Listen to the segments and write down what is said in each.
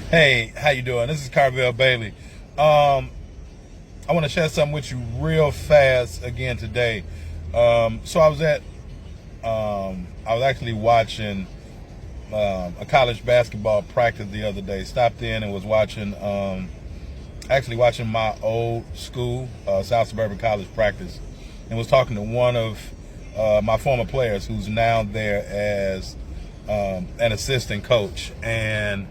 Hey, how you doing? This is Carvel Bailey. I want to share something with you real fast again today. So I was actually watching a college basketball practice the other day. Stopped in and was watching, actually watching my old school, South Suburban College practice, and was talking to one of my former players who's now there as an assistant coach. And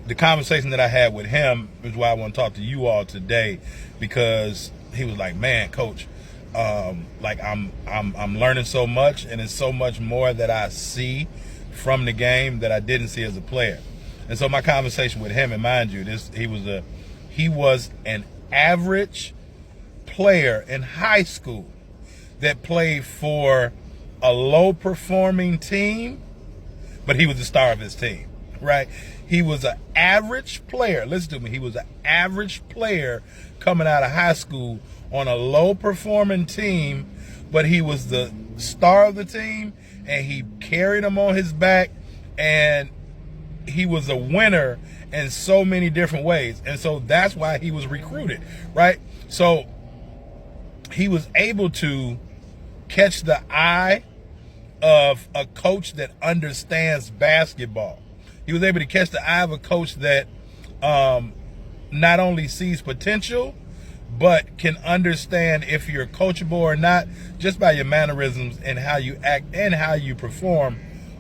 the conversation that I had with him is why I want to talk to you all today, because he was like, "Man, coach, like I'm learning so much, and it's so much more that I see from the game that I didn't see as a player." And so my conversation with him, and mind you, he was an average player in high school that played for a low performing team, but he was the star of his team. Right? He was an average player. Listen to me. He was an average player coming out of high school on a low performing team, but he was the star of the team, and he carried them on his back, and he was a winner in so many different ways. And so that's why he was recruited, right? So he was able to catch the eye of a coach that understands basketball. He was able to catch the eye of a coach that not only sees potential, but can understand if you're coachable or not just by your mannerisms and how you act and how you perform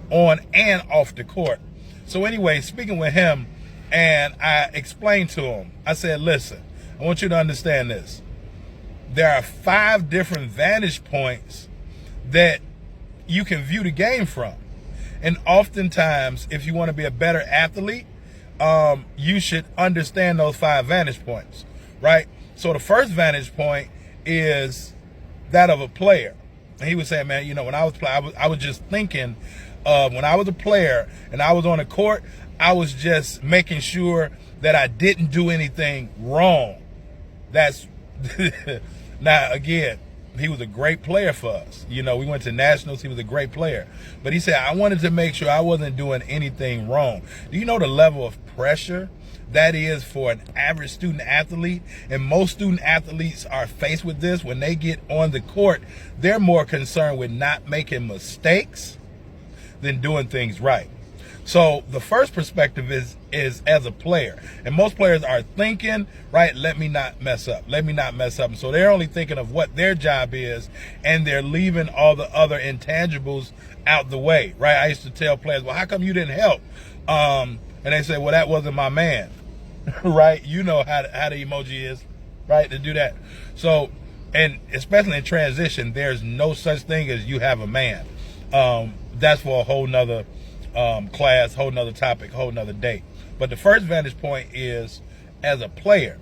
on and off the court. So anyway, speaking with him, and I explained to him, I said, "Listen, I want you to understand this. There are 5 different vantage points that you can view the game from. And oftentimes, if you want to be a better athlete, you should understand those 5 vantage points, right?" So the first vantage point is that of a player. And he was saying, "Man, when I was playing, I was just thinking when I was a player and I was on the court, I was just making sure that I didn't do anything wrong." That's now again, he was a great player for us. We went to nationals. He was a great player. But he said, "I wanted to make sure I wasn't doing anything wrong." Do you know the level of pressure that is for an average student athlete? And most student athletes are faced with this when they get on the court. They're more concerned with not making mistakes than doing things right. So the first perspective is as a player. And most players are thinking, right, let me not mess up. Let me not mess up. And so they're only thinking of what their job is, and they're leaving all the other intangibles out the way, right? I used to tell players, "Well, how come you didn't help?" And they say, "Well, that wasn't my man." Right? You know how the emoji is, right, to do that. So, and especially in transition, there's no such thing as you have a man. That's for a whole nother class, whole nother topic, whole nother day. But the first vantage point is as a player.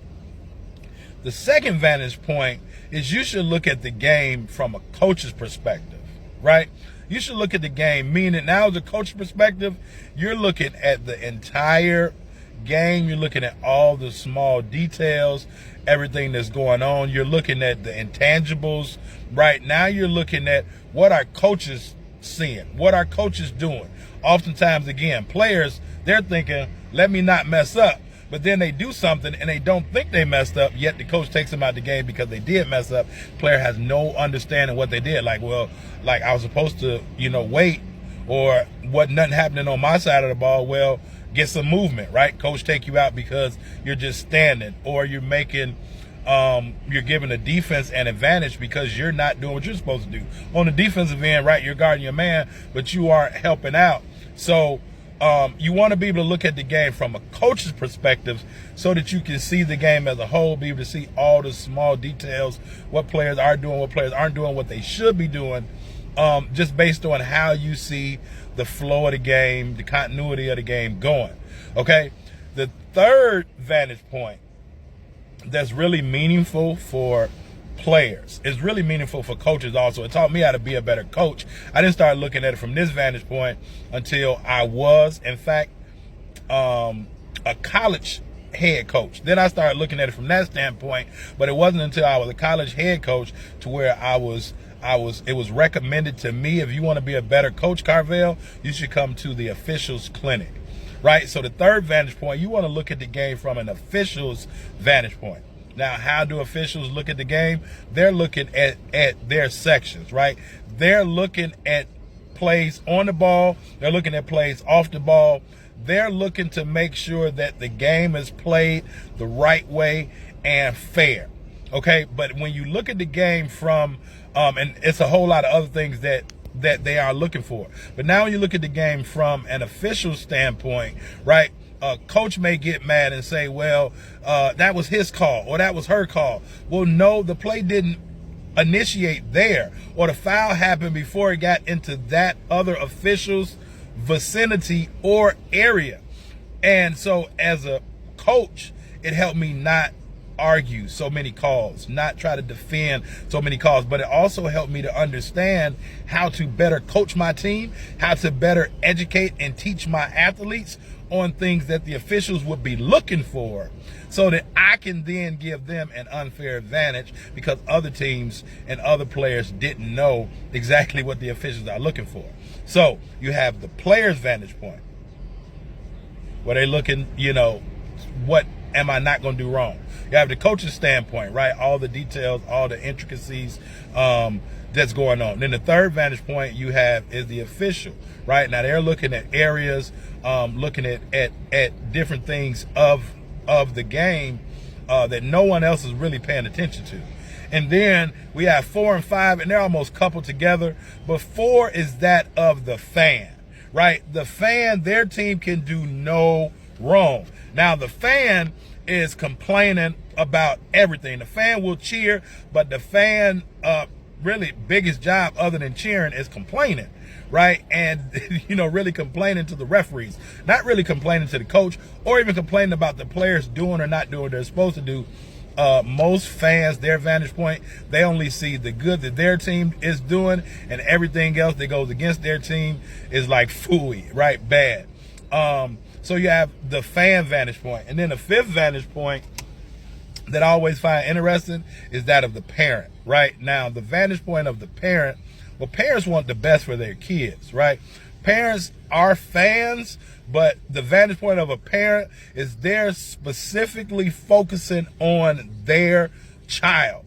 The second vantage point is you should look at the game from a coach's perspective, right? You should look at the game, meaning now as a coach's perspective, you're looking at the entire game. You're looking at all the small details, everything that's going on. You're looking at the intangibles. Right now you're looking at what our coaches seeing, what our coaches doing. Oftentimes, again, players, they're thinking, let me not mess up. But then they do something and they don't think they messed up, yet the coach takes them out the game because they did mess up. Player has no understanding what they did. Like, well, like I was supposed to, wait, or what, nothing happening on my side of the ball. Well, get some movement, right? Coach take you out because you're just standing, or you're making you're giving the defense an advantage because you're not doing what you're supposed to do. On the defensive end, right, you're guarding your man, but you aren't helping out. So you want to be able to look at the game from a coach's perspective so that you can see the game as a whole, be able to see all the small details, what players are doing, what players aren't doing, what they should be doing, just based on how you see the flow of the game, the continuity of the game going, okay? The third vantage point that's really meaningful for players. It's really meaningful for coaches also. It taught me how to be a better coach. I didn't start looking at it from this vantage point until I was, in fact, a college head coach. Then I started looking at it from that standpoint, but it wasn't until I was a college head coach to where it was recommended to me, if you want to be a better coach, Carvel, you should come to the officials clinic. right? So the third vantage point, you want to look at the game from an official's vantage point. Now, how do officials look at the game? They're looking at their sections, right? They're looking at plays on the ball. They're looking at plays off the ball. They're looking to make sure that the game is played the right way and fair. Okay, but when you look at the game from, and it's a whole lot of other things that they are looking for. But now when you look at the game from an official standpoint, right? Coach may get mad and say, well, that was his call or that was her call. Well, no, the play didn't initiate there, or the foul happened before it got into that other official's vicinity or area. And so as a coach, it helped me not argue so many calls, not try to defend so many calls, but it also helped me to understand how to better coach my team, how to better educate and teach my athletes on things that the officials would be looking for, so that I can then give them an unfair advantage because other teams and other players didn't know exactly what the officials are looking for. So you have the player's vantage point, where they're looking, what am I not going to do wrong? You have the coach's standpoint, right? All the details, all the intricacies that's going on. Then the third vantage point you have is the official, right? Now they're looking at areas, looking at different things of the game that no one else is really paying attention to. And then we have 4 and 5, and they're almost coupled together. But 4 is that of the fan, right? The fan, their team can do no wrong. Now the fan is complaining about everything. The fan will cheer, but the fan really biggest job other than cheering is complaining, right? And really complaining to the referees, not really complaining to the coach, or even complaining about the players doing or not doing what they're supposed to do. Most fans, their vantage point, they only see the good that their team is doing, and everything else that goes against their team is like phooey, right? Bad. So you have the fan vantage point. And then the fifth vantage point that I always find interesting is that of the parent, right? Now, the vantage point of the parent, well, parents want the best for their kids, right? Parents are fans, but the vantage point of a parent is they're specifically focusing on their child,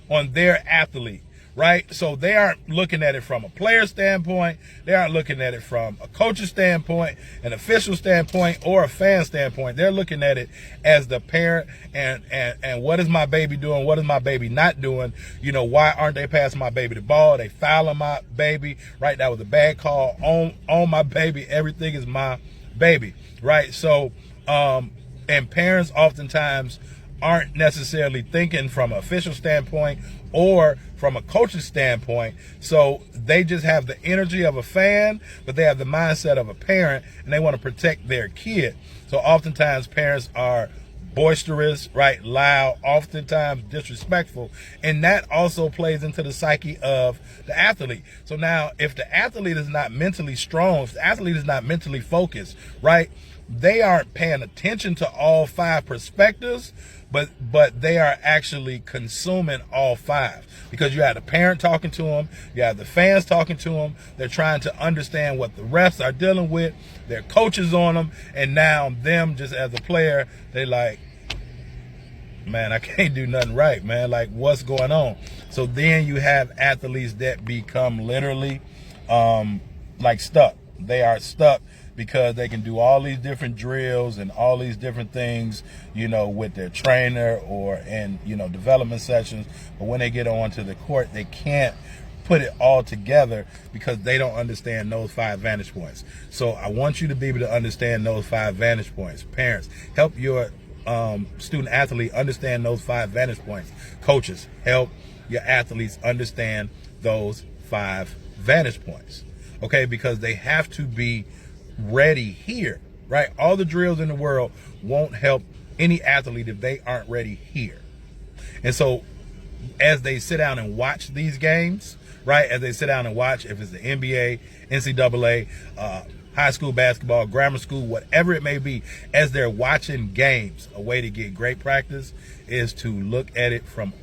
on their athlete, right? So they aren't looking at it from a player standpoint. They aren't looking at it from a coach's standpoint, an official standpoint, or a fan standpoint. They're looking at it as the parent and what is my baby doing? What is my baby not doing? Why aren't they passing my baby the ball? They fouling my baby, right? That was a bad call on my baby. Everything is my baby, right? So, and parents oftentimes aren't necessarily thinking from an official standpoint or from a coach's standpoint. So they just have the energy of a fan, but they have the mindset of a parent, and they want to protect their kid. So oftentimes parents are boisterous, right? Loud, oftentimes disrespectful. And that also plays into the psyche of the athlete. So now if the athlete is not mentally strong, if the athlete is not mentally focused, right? They aren't paying attention to all 5 perspectives, but they are actually consuming all 5, because you have the parent talking to them, you have the fans talking to them, they're trying to understand what the refs are dealing with, their coaches on them, and now them just as a player, they like, man, I can't do nothing right, man, like what's going on? So then you have athletes that become literally like stuck. They are stuck because they can do all these different drills and all these different things, with their trainer or in, development sessions. But when they get onto the court, they can't put it all together because they don't understand those 5 vantage points. So I want you to be able to understand those 5 vantage points. Parents, help your student athlete understand those 5 vantage points. Coaches, help your athletes understand those 5 vantage points. Okay, because they have to be ready here, right? All the drills in the world won't help any athlete if they aren't ready here. And so as they sit down and watch these games, right? As they sit down and watch, if it's the NBA, NCAA, high school basketball, grammar school, whatever it may be, as they're watching games, a way to get great practice is to look at it from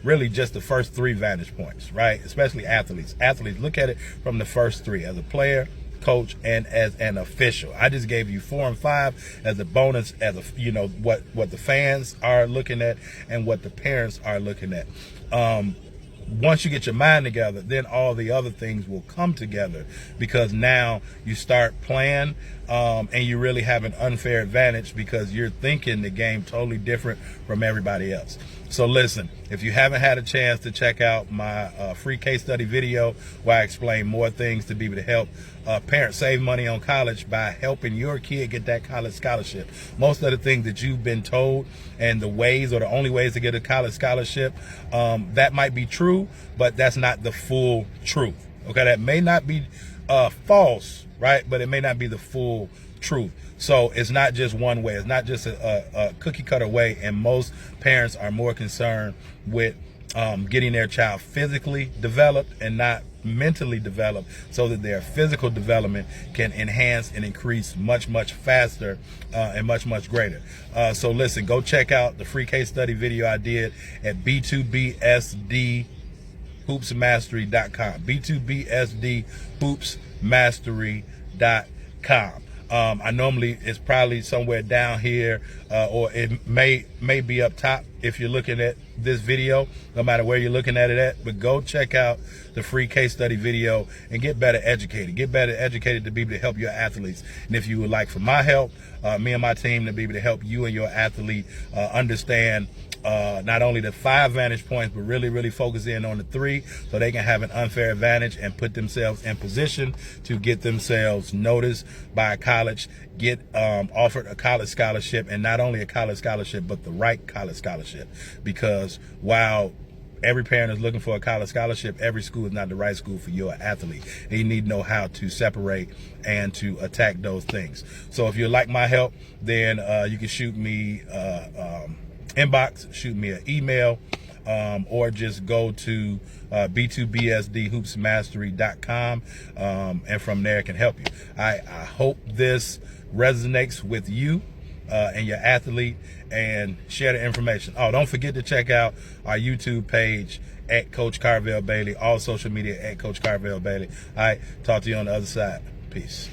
really just the first 3 vantage points, right? Especially athletes. Athletes, look at it from the first 3. As a player, coach and as an official. I just gave you 4 and 5 as a bonus, as a, you know, what the fans are looking at and what the parents are looking at. Once you get your mind together, then all the other things will come together, because now you start playing and you really have an unfair advantage because you're thinking the game totally different from everybody else. So listen, if you haven't had a chance to check out my free case study video where I explain more things to be able to help parents save money on college by helping your kid get that college scholarship. Most of the things that you've been told and the ways or the only ways to get a college scholarship, that might be true, but that's not the full truth. Okay, that may not be false, right? But it may not be the full truth. So it's not just one way. It's not just a cookie cutter way. And most parents are more concerned with getting their child physically developed and not mentally developed, so that their physical development can enhance and increase much, much faster and much, much greater. So listen, go check out the free case study video I did at b2bsdhoopsmastery.com. b2bsdhoopsmastery.com. I normally, it's probably somewhere down here, or it may be up top if you're looking at this video, no matter where you're looking at it at. But go check out the free case study video and get better educated. Get better educated to be able to help your athletes. And if you would like for my help, me and my team to be able to help you and your athlete understand not only the 5 vantage points, but really focus in on the 3, so they can have an unfair advantage and put themselves in position to get themselves noticed by a college, get offered a college scholarship, and not only a college scholarship, but the right college scholarship. Because while every parent is looking for a college scholarship, every school is not the right school for your athlete. And you need to know how to separate and to attack those things. So if you like my help, then you can shoot me inbox, shoot me an email, or just go to b2bsdhoopsmastery.com, and from there it can help you. I hope this resonates with you and your athlete, and share the information. Oh, don't forget to check out our YouTube page at Coach Carvel Bailey, all social media at Coach Carvel Bailey. All right, talk to you on the other side. Peace.